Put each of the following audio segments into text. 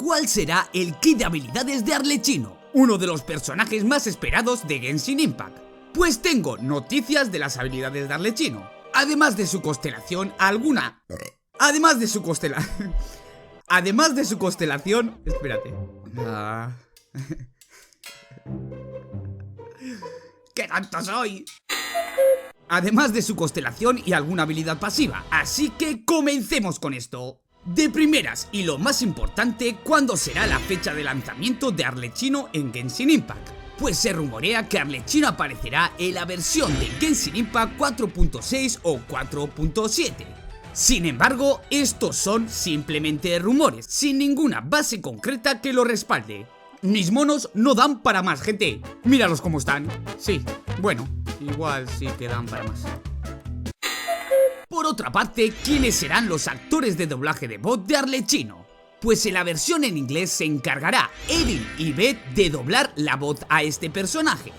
¿cuál será el kit de habilidades de Arlecchino, uno de los personajes más esperados de Genshin Impact? Pues tengo noticias de las habilidades de Arlecchino, además de su constelación espérate. ¡Qué tonto soy! Además de su constelación y alguna habilidad pasiva, así que comencemos con esto. De primeras y lo más importante, ¿cuándo será la fecha de lanzamiento de Arlecchino en Genshin Impact? Pues se rumorea que Arlecchino aparecerá en la versión de Genshin Impact 4.6 o 4.7. Sin embargo, estos son simplemente rumores, sin ninguna base concreta que lo respalde. Mis monos no dan para más, gente. Míralos cómo están. Sí, bueno, igual sí que dan para más. Por otra parte, ¿quiénes serán los actores de doblaje de voz de Arlecchino? Pues en la versión en inglés se encargará Erin y Beth de doblar la voz a este personaje,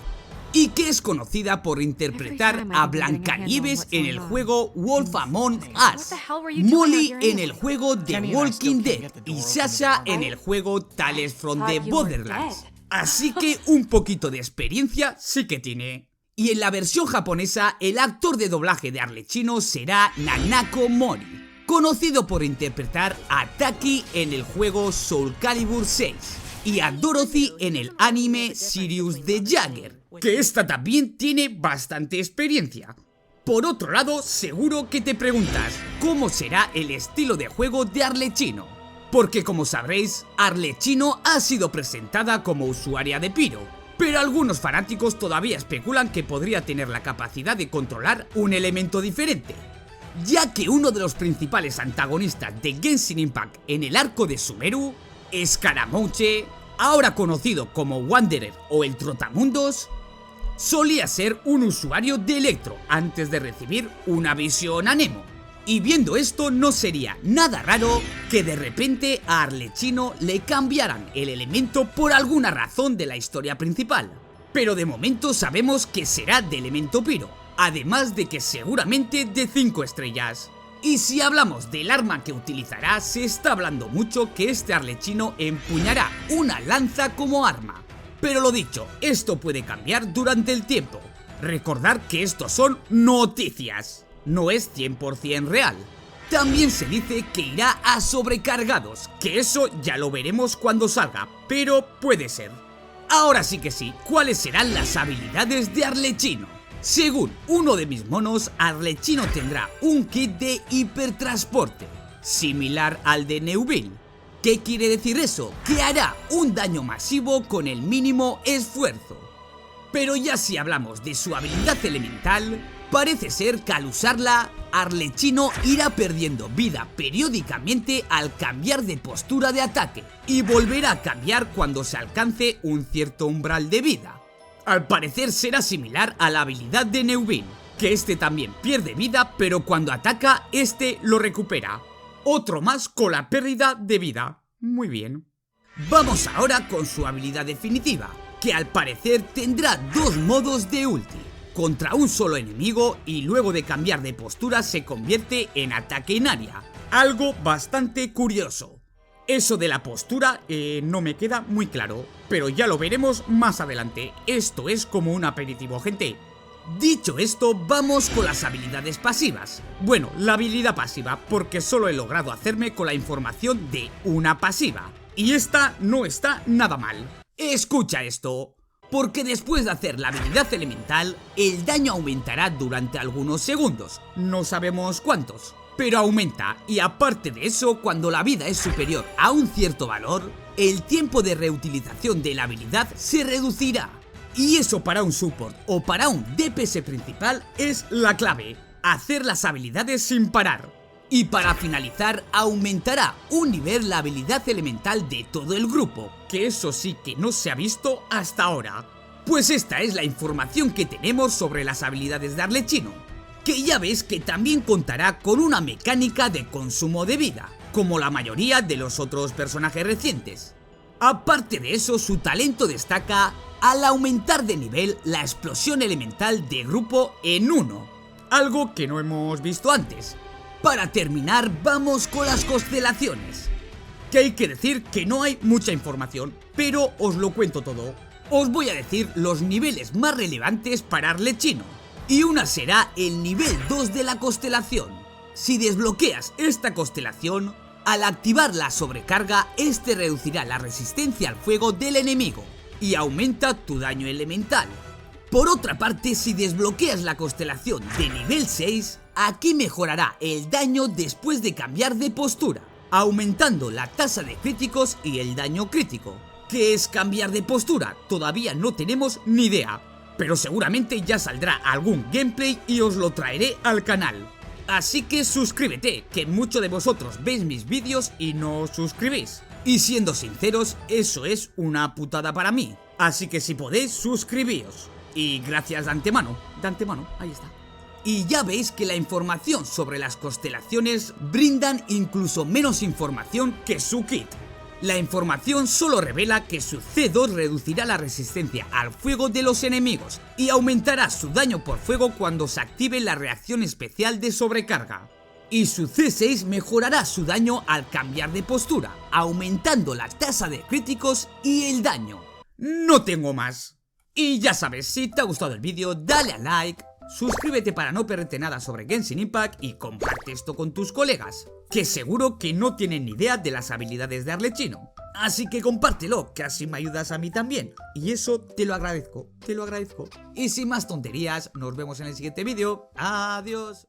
y que es conocida por interpretar a Blancanieves en el juego Wolf Among Us, Molly en el juego The Walking Dead y Sasha en el juego Tales from the Borderlands. Así que un poquito de experiencia sí que tiene. Y en la versión japonesa, el actor de doblaje de Arlecchino será Nanako Mori, conocido por interpretar a Taki en el juego Soul Calibur 6 y a Dorothy en el anime Sirius the Jagger, que esta también tiene bastante experiencia. Por otro lado, seguro que te preguntas cómo será el estilo de juego de Arlecchino, porque como sabréis, Arlecchino ha sido presentada como usuaria de Pyro, pero algunos fanáticos todavía especulan que podría tener la capacidad de controlar un elemento diferente, ya que uno de los principales antagonistas de Genshin Impact en el arco de Sumeru, Scaramouche, ahora conocido como Wanderer o el Trotamundos, solía ser un usuario de Electro antes de recibir una visión a Nemo. Y viendo esto, no sería nada raro que de repente a Arlecchino le cambiaran el elemento por alguna razón de la historia principal. Pero de momento sabemos que será de elemento Pyro, además de que seguramente de 5 estrellas. Y si hablamos del arma que utilizará, se está hablando mucho que este Arlecchino empuñará una lanza como arma. Pero lo dicho, esto puede cambiar durante el tiempo. Recordad que estos son noticias, no es 100% real. También se dice que irá a sobrecargados, que eso ya lo veremos cuando salga, pero puede ser. Ahora sí que sí, ¿cuáles serán las habilidades de Arlecchino? Según uno de mis monos, Arlecchino tendrá un kit de hipertransporte, similar al de Neuville. ¿Qué quiere decir eso? Que hará un daño masivo con el mínimo esfuerzo. Pero ya si hablamos de su habilidad elemental, parece ser que al usarla, Arlecchino irá perdiendo vida periódicamente al cambiar de postura de ataque y volverá a cambiar cuando se alcance un cierto umbral de vida. Al parecer será similar a la habilidad de Neuville, que este también pierde vida, pero cuando ataca, este lo recupera. Otro más con la pérdida de vida. Muy bien. Vamos ahora con su habilidad definitiva, que al parecer tendrá 2 modos de ulti, contra un solo enemigo y luego de cambiar de postura se convierte en ataque en área. Algo bastante curioso. Eso de la postura no me queda muy claro, pero ya lo veremos más adelante. Esto es como un aperitivo, gente. Dicho esto, vamos con las habilidades pasivas. Bueno, la habilidad pasiva, porque solo he logrado hacerme con la información de una pasiva. Y esta no está nada mal. Escucha esto. Porque después de hacer la habilidad elemental, el daño aumentará durante algunos segundos. No sabemos cuántos, pero aumenta, y aparte de eso, cuando la vida es superior a un cierto valor, el tiempo de reutilización de la habilidad se reducirá. Y eso para un support o para un DPS principal es la clave, hacer las habilidades sin parar. Y para finalizar, aumentará un nivel la habilidad elemental de todo el grupo, que eso sí que no se ha visto hasta ahora. Pues esta es la información que tenemos sobre las habilidades de Arlecchino, que ya ves que también contará con una mecánica de consumo de vida, como la mayoría de los otros personajes recientes. Aparte de eso, su talento destaca al aumentar de nivel la explosión elemental de grupo en 1, algo que no hemos visto antes. Para terminar, vamos con las constelaciones, que hay que decir que no hay mucha información, pero os lo cuento todo. Os voy a decir los niveles más relevantes para Arlecchino, y una será el nivel 2 de la constelación. Si desbloqueas esta constelación, al activar la sobrecarga, este reducirá la resistencia al fuego del enemigo y aumenta tu daño elemental. Por otra parte, si desbloqueas la constelación de nivel 6, aquí mejorará el daño después de cambiar de postura, aumentando la tasa de críticos y el daño crítico. ¿Qué es cambiar de postura? Todavía no tenemos ni idea, pero seguramente ya saldrá algún gameplay y os lo traeré al canal. Así que suscríbete, que muchos de vosotros veis mis vídeos y no os suscribís. Y siendo sinceros, eso es una putada para mí. Así que si podéis, suscribíos. Y gracias de antemano, ahí está. Y ya veis que la información sobre las constelaciones brindan incluso menos información que su kit. La información solo revela que su C2 reducirá la resistencia al fuego de los enemigos y aumentará su daño por fuego cuando se active la reacción especial de sobrecarga. Y su C6 mejorará su daño al cambiar de postura, aumentando la tasa de críticos y el daño. No tengo más. Y ya sabes, si te ha gustado el vídeo, dale a like, suscríbete para no perderte nada sobre Genshin Impact y comparte esto con tus colegas, que seguro que no tienen ni idea de las habilidades de Arlecchino. Así que compártelo, que así me ayudas a mí también. Y eso te lo agradezco, Y sin más tonterías, nos vemos en el siguiente vídeo. Adiós.